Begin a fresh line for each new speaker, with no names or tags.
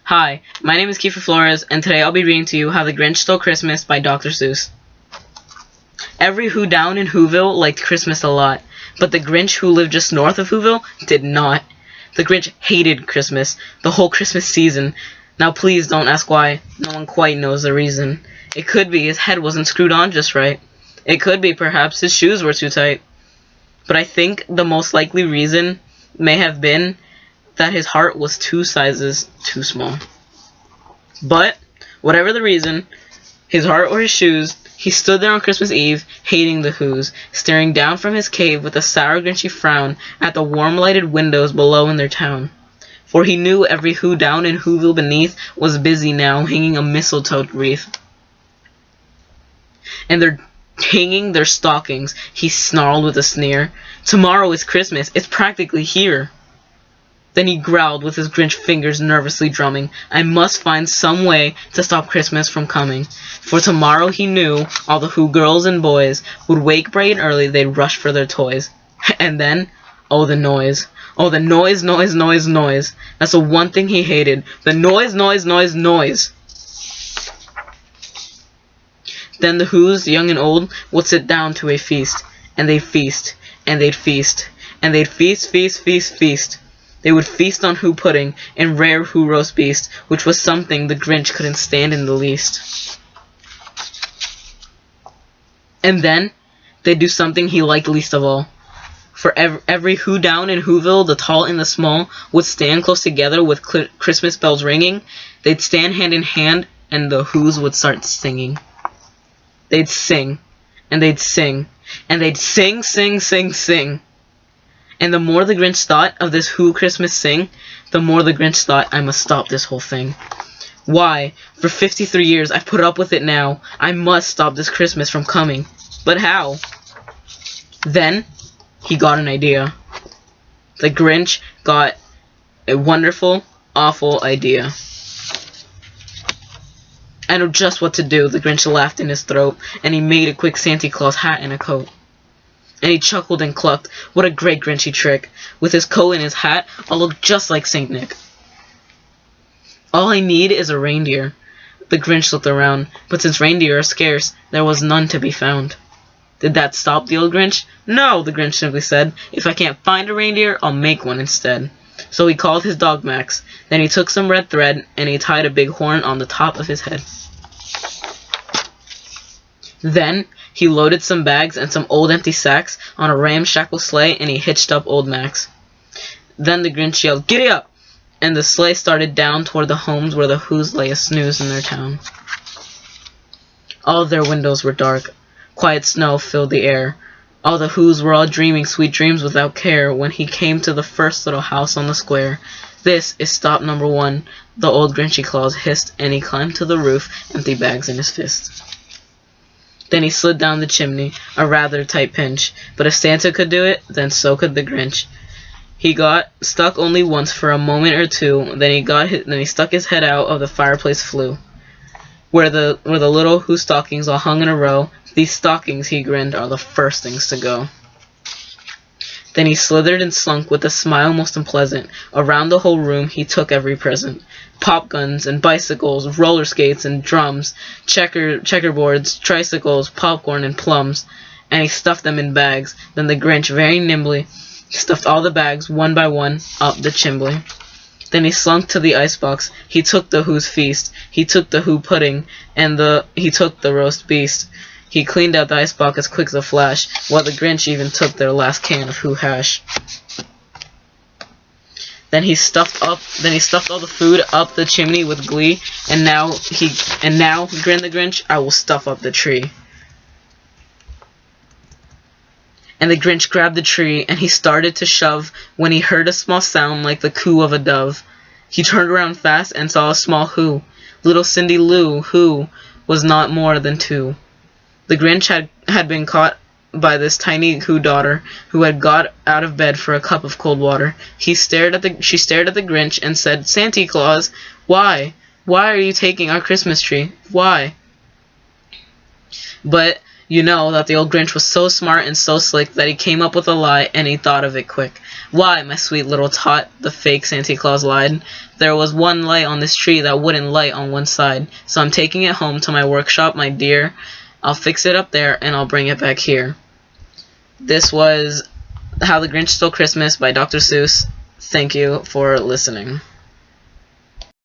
Hi, my name is Kiefer Flores, and today I'll be reading to you How the Grinch Stole Christmas by Dr. Seuss. Every Who down in Whoville liked Christmas a lot, but the Grinch who lived just north of Whoville did not. The Grinch hated Christmas, the whole Christmas season. Now please don't ask why, no one quite knows the reason. It could be his head wasn't screwed on just right. It could be perhaps his shoes were too tight. But I think the most likely reason may have been that his heart was 2 sizes too small. But, whatever the reason, his heart or his shoes, he stood there on Christmas Eve, hating the Whos, staring down from his cave with a sour grinchy frown at the warm-lighted windows below in their town. For he knew every Who down in Whoville beneath was busy now hanging a mistletoe wreath. And they're hanging their stockings, he snarled with a sneer. Tomorrow is Christmas, it's practically here. Then he growled with his Grinch fingers nervously drumming, I must find some way to stop Christmas from coming. For tomorrow he knew all the Who girls and boys would wake bright and early, they'd rush for their toys. And then, oh the noise. Oh the noise, noise, noise, noise. That's the one thing he hated. The noise, noise, noise, noise. Then the Whos, young and old, would sit down to a feast. And they'd feast. And they'd feast. And they'd feast, feast, feast, feast. They would feast on Who pudding and rare Who roast beast, which was something the Grinch couldn't stand in the least. And then, they'd do something he liked least of all. For every Who down in Whoville, the tall and the small, would stand close together with Christmas bells ringing. They'd stand hand in hand, and the Whos would start singing. They'd sing, and they'd sing, and they'd sing, sing, sing, sing. And the more the Grinch thought of this Who Christmas sing, the more the Grinch thought, I must stop this whole thing. Why, for 53 years I've put up with it now. I must stop this Christmas from coming. But how? Then, he got an idea. The Grinch got a wonderful, awful idea. I know just what to do, the Grinch laughed in his throat, and he made a quick Santa Claus hat and a coat. And he chuckled and clucked, what a great Grinchy trick. With his coat and his hat, I'll look just like Saint Nick. All I need is a reindeer. The Grinch looked around, but since reindeer are scarce, there was none to be found. Did that stop the old Grinch? No, the Grinch simply said. If I can't find a reindeer, I'll make one instead. So he called his dog Max. Then he took some red thread, and he tied a big horn on the top of his head. Then, he loaded some bags and some old empty sacks on a ramshackle sleigh, and he hitched up old Max. Then the Grinch yelled, Giddy up! And the sleigh started down toward the homes where the Whos lay a snooze in their town. All their windows were dark. Quiet snow filled the air. All the Whos were all dreaming sweet dreams without care when he came to the first little house on the square. This is stop number 1, the old Grinchy Claus hissed, and he climbed to the roof, empty bags in his fist. Then he slid down the chimney, a rather tight pinch, but if Santa could do it, then so could the Grinch. He got stuck only once for a moment or two, then he stuck his head out of the fireplace flue. Where the little Who stockings all hung in a row, these stockings, he grinned, are the first things to go. Then he slithered and slunk with a smile most unpleasant. Around the whole room he took every present. Pop guns and bicycles, roller skates and drums, checkerboards, tricycles, popcorn and plums, and he stuffed them in bags. Then the Grinch very nimbly stuffed all the bags, one by one, up the chimbley. Then he slunk to the icebox. He took the Who's feast. He took the Who pudding, and he took the roast beast. He cleaned out the icebox as quick as a flash, while the Grinch even took their last can of Who hash. Then he stuffed all the food up the chimney with glee, and now, grinned the Grinch, I will stuff up the tree. And the Grinch grabbed the tree, and he started to shove, when he heard a small sound like the coo of a dove. He turned around fast and saw a small Who, little Cindy Lou, who was not more than 2. The Grinch had been caught by this tiny Who daughter, who had got out of bed for a cup of cold water. She stared at the Grinch and said, Santa Claus, why? Why are you taking our Christmas tree? Why? But You know that the old Grinch was so smart and so slick that he came up with a lie, and he thought of it quick. "Why, my sweet little tot," the fake Santa Claus lied, "there was one light on this tree that wouldn't light on one side. So I'm taking it home to my workshop, my dear. I'll fix it up there, and I'll bring it back here." This was How the Grinch Stole Christmas by Dr. Seuss. Thank you for listening.